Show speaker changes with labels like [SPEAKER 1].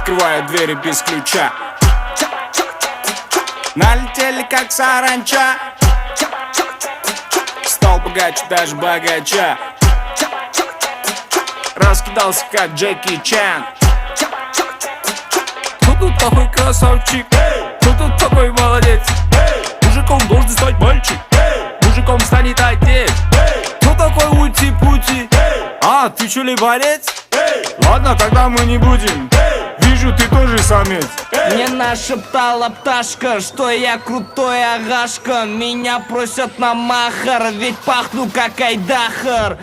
[SPEAKER 1] открываю двери без ключа. Налетели как саранча, стал богаче даже богача. Раскидался как Джеки Чан. Кто тут такой красавчик? Кто тут такой молодец? Мужиком должен стать мальчик, мужиком станет отец. Кто такой ути-пути? А, ты чё ли борец? Ладно, тогда мы не будем. Вижу, ты тоже самец.
[SPEAKER 2] Мне нашептала пташка, что я крутой агашка. Меня просят на махар, ведь пахну как айдахар.